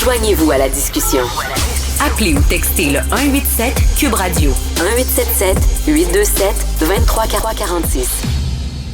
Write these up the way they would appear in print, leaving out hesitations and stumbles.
Joignez-vous à la discussion. Appelez ou textez le 187 Cube Radio 1877 827 2346.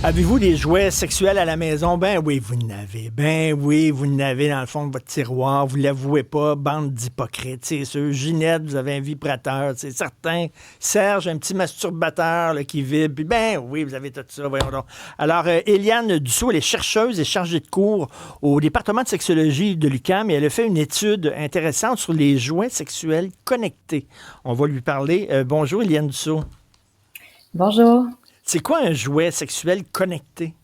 Avez-vous des jouets sexuels à la maison? Ben oui, vous n'avez. Ben oui, vous n'avez dans le fond de votre tiroir. Vous l'avouez pas, bande d'hypocrites. C'est sûr. Ginette, vous avez un vibrateur, c'est certain. Serge, un petit masturbateur là, qui vibre. Puis ben oui, vous avez tout ça, voyons donc. Alors, Éliane Dussault, elle est chercheuse et chargée de cours au département de sexologie de l'UQAM et elle a fait une étude intéressante sur les jouets sexuels connectés. On va lui parler. Bonjour, Éliane Dussault. Bonjour. C'est quoi un jouet sexuel connecté?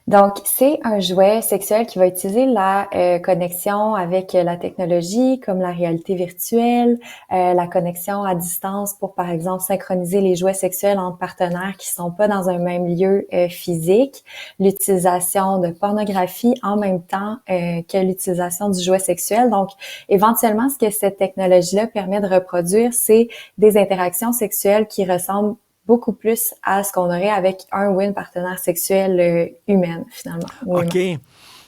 Donc, c'est un jouet sexuel qui va utiliser la connexion avec la technologie, comme la réalité virtuelle, la connexion à distance pour, par exemple, synchroniser les jouets sexuels entre partenaires qui sont pas dans un même lieu physique, l'utilisation de pornographie en même temps que l'utilisation du jouet sexuel. Donc, éventuellement, ce que cette technologie-là permet de reproduire, c'est des interactions sexuelles qui ressemblent beaucoup plus à ce qu'on aurait avec un ou une partenaire sexuelle humaine, finalement. OK. Il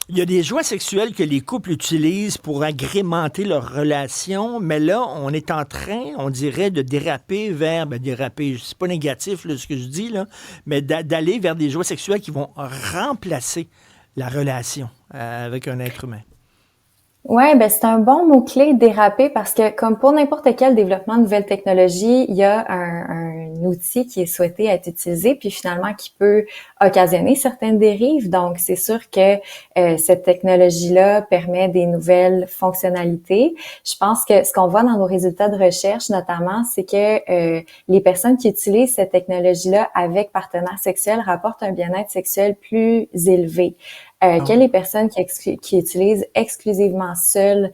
y a des jouets sexuels que les couples utilisent pour agrémenter leur relation, mais là, on est en train, on dirait, de déraper vers... déraper, c'est pas négatif là, ce que je dis, là, mais d'aller vers des jouets sexuels qui vont remplacer la relation avec un être humain. Ouais, c'est un bon mot-clé, déraper, parce que comme pour n'importe quel développement de nouvelles technologies, il y a un outil qui est souhaité être utilisé, puis finalement qui peut occasionner certaines dérives. Donc, c'est sûr que cette technologie-là permet des nouvelles fonctionnalités. Je pense que ce qu'on voit dans nos résultats de recherche, notamment, c'est que les personnes qui utilisent cette technologie-là avec partenaires sexuels rapportent un bien-être sexuel plus élevé. Que les personnes qui utilisent exclusivement seules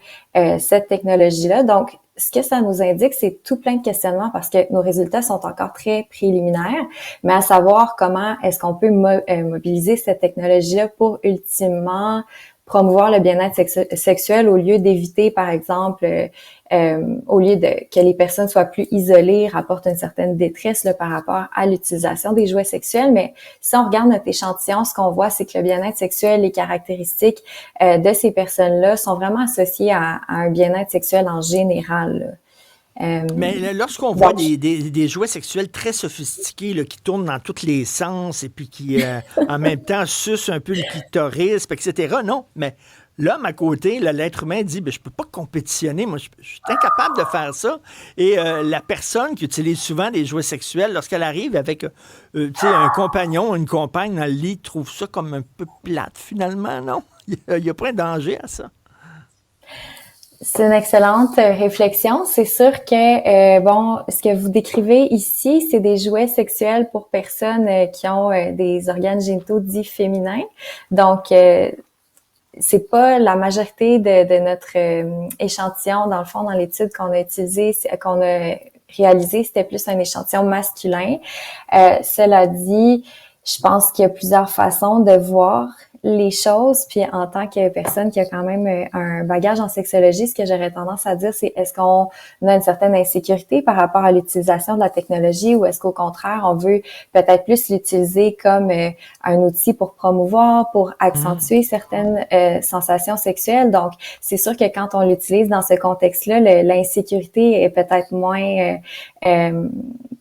cette technologie-là. Donc, ce que ça nous indique, c'est tout plein de questionnements parce que nos résultats sont encore très préliminaires, mais à savoir comment est-ce qu'on peut mobiliser cette technologie-là pour ultimement promouvoir le bien-être sexuel au lieu d'éviter, par exemple, au lieu que les personnes soient plus isolées, rapportent une certaine détresse là, par rapport à l'utilisation des jouets sexuels. Mais si on regarde notre échantillon, ce qu'on voit, c'est que le bien-être sexuel, les caractéristiques de ces personnes-là sont vraiment associées à un bien-être sexuel en général, là. Mais lorsqu'on voit des jouets sexuels très sophistiqués là, qui tournent dans tous les sens et puis qui, en même temps, sucent un peu le clitoris, etc., non, mais l'homme à côté, là, l'être humain dit je peux pas compétitionner, moi je suis incapable de faire ça. Et la personne qui utilise souvent des jouets sexuels, lorsqu'elle arrive avec un compagnon, une compagne dans le lit, trouve ça comme un peu plate finalement, non? Il y a pas un danger à ça. C'est une excellente réflexion. C'est sûr que, ce que vous décrivez ici, c'est des jouets sexuels pour personnes qui ont des organes génitaux dits féminins. Donc, c'est pas la majorité de notre échantillon, dans le fond, dans l'étude qu'on a réalisée, c'était plus un échantillon masculin. Cela dit, je pense qu'il y a plusieurs façons de voir les choses, puis en tant que personne qui a quand même un bagage en sexologie, ce que j'aurais tendance à dire, c'est est-ce qu'on a une certaine insécurité par rapport à l'utilisation de la technologie ou est-ce qu'au contraire, on veut peut-être plus l'utiliser comme un outil pour promouvoir, pour accentuer certaines sensations sexuelles. Donc, c'est sûr que quand on l'utilise dans ce contexte-là, l'insécurité est peut-être moins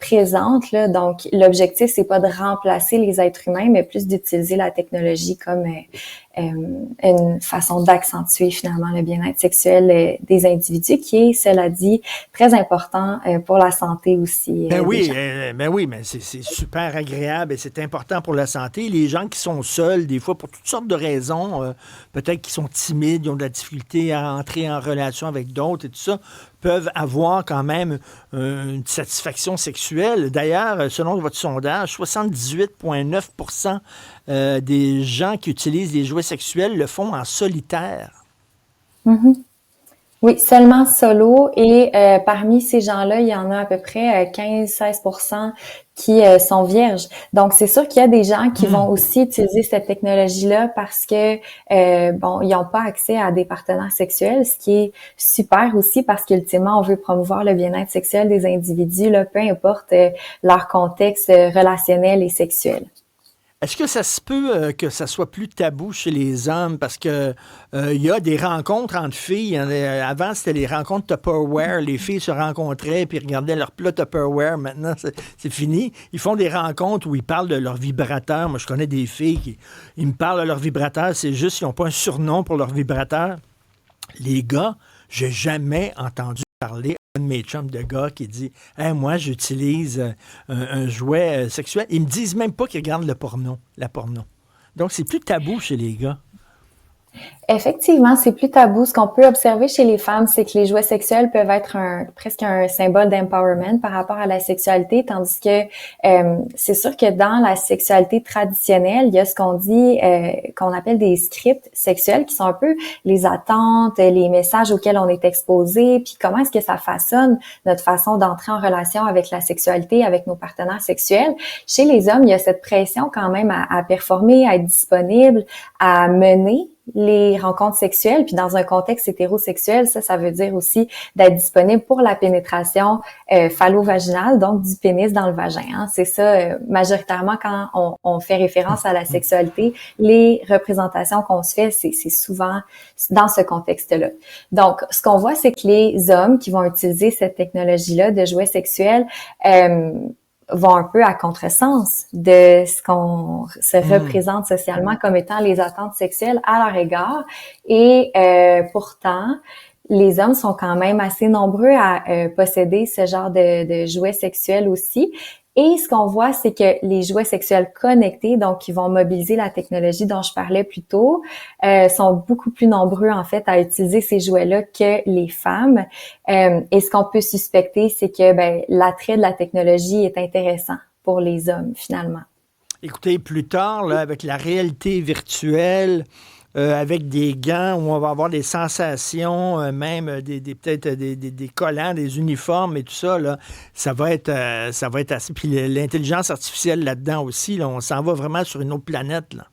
présente, là. Donc, l'objectif, c'est pas de remplacer les êtres humains, mais plus d'utiliser la technologie comme une façon d'accentuer finalement le bien-être sexuel des individus, qui est, cela dit, très important pour la santé aussi. Oui, mais c'est super agréable et c'est important pour la santé. Les gens qui sont seuls, des fois, pour toutes sortes de raisons, peut-être qu'ils sont timides, ils ont de la difficulté à entrer en relation avec d'autres et tout ça, peuvent avoir quand même une satisfaction sexuelle. D'ailleurs, selon votre sondage, 78,9% des gens qui utilisent des jouets sexuels le font en solitaire. Mm-hmm. Oui, seulement solo. Et parmi ces gens-là, il y en a à peu près 15-16% qui sont vierges. Donc, c'est sûr qu'il y a des gens qui vont aussi utiliser cette technologie-là parce que, ils n'ont pas accès à des partenaires sexuels, ce qui est super aussi parce qu'ultimement, on veut promouvoir le bien-être sexuel des individus, là, peu importe leur contexte relationnel et sexuel. Est-ce que ça se peut que ça soit plus tabou chez les hommes? Parce que il y a des rencontres entre filles. Avant, c'était les rencontres Tupperware. Les filles se rencontraient puis regardaient leur plat Tupperware. Maintenant, c'est fini. Ils font des rencontres où ils parlent de leur vibrateur. Moi, je connais des filles qui ils me parlent de leur vibrateur. C'est juste qu'ils n'ont pas un surnom pour leur vibrateur. Les gars, j'ai jamais entendu parler de mes chums de gars qui dit hey, moi, j'utilise un jouet sexuel. Ils me disent même pas qu'ils regardent la porno. Donc, c'est plus tabou chez les gars. Effectivement, c'est plus tabou. Ce qu'on peut observer chez les femmes, c'est que les jouets sexuels peuvent être presque un symbole d'empowerment par rapport à la sexualité, tandis que c'est sûr que dans la sexualité traditionnelle, il y a ce qu'on dit, qu'on appelle des scripts sexuels, qui sont un peu les attentes, les messages auxquels on est exposé, puis comment est-ce que ça façonne notre façon d'entrer en relation avec la sexualité, avec nos partenaires sexuels. Chez les hommes, il y a cette pression quand même à performer, à être disponible, à mener les rencontres sexuelles, puis dans un contexte hétérosexuel, ça veut dire aussi d'être disponible pour la pénétration phallo-vaginale, donc du pénis dans le vagin. Hein. C'est ça, majoritairement, quand on fait référence à la sexualité, les représentations qu'on se fait, c'est souvent dans ce contexte-là. Donc, ce qu'on voit, c'est que les hommes qui vont utiliser cette technologie-là de jouets sexuels vont un peu à contresens de ce qu'on se représente socialement comme étant les attentes sexuelles à leur égard. Et pourtant, les hommes sont quand même assez nombreux à posséder ce genre de jouets sexuels aussi. Et ce qu'on voit, c'est que les jouets sexuels connectés, donc qui vont mobiliser la technologie dont je parlais plus tôt, sont beaucoup plus nombreux en fait à utiliser ces jouets-là que les femmes. Et ce qu'on peut suspecter, c'est que l'attrait de la technologie est intéressant pour les hommes finalement. Écoutez, plus tard, là, avec la réalité virtuelle, avec des gants où on va avoir des sensations, même peut-être des collants, des uniformes et tout ça, là, ça va être assez. Puis l'intelligence artificielle là-dedans aussi, là, on s'en va vraiment sur une autre planète, là.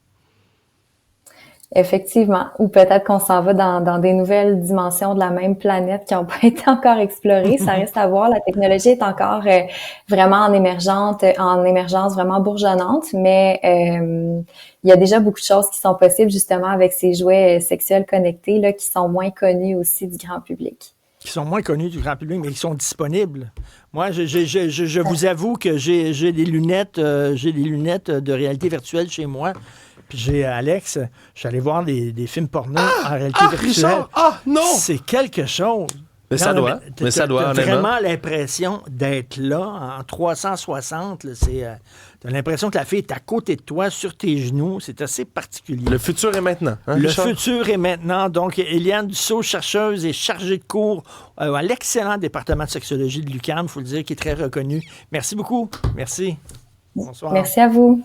Effectivement. Ou peut-être qu'on s'en va dans des nouvelles dimensions de la même planète qui n'ont pas été encore explorées. Ça reste à voir. La technologie est encore vraiment en émergence vraiment bourgeonnante, mais il y a déjà beaucoup de choses qui sont possibles justement avec ces jouets sexuels connectés là, qui sont moins connus aussi du grand public. Qui sont moins connus du grand public, mais qui sont disponibles. Moi, je vous avoue que j'ai des lunettes de réalité virtuelle chez moi. Puis j'ai Alex, je suis allé voir des films porno en réalité virtuelle. Richard! Ah, non! C'est quelque chose. Mais ça doit. T'as vraiment l'impression d'être là en 360. Là, t'as l'impression que la fille est à côté de toi, sur tes genoux. C'est assez particulier. Le futur est maintenant. Hein, le Richard? futur est maintenant. Donc, Éliane Dussault, chercheuse et chargée de cours à l'excellent département de sexologie de l'UQAM, il faut le dire, qui est très reconnu. Merci beaucoup. Merci. Bonsoir. Merci à vous.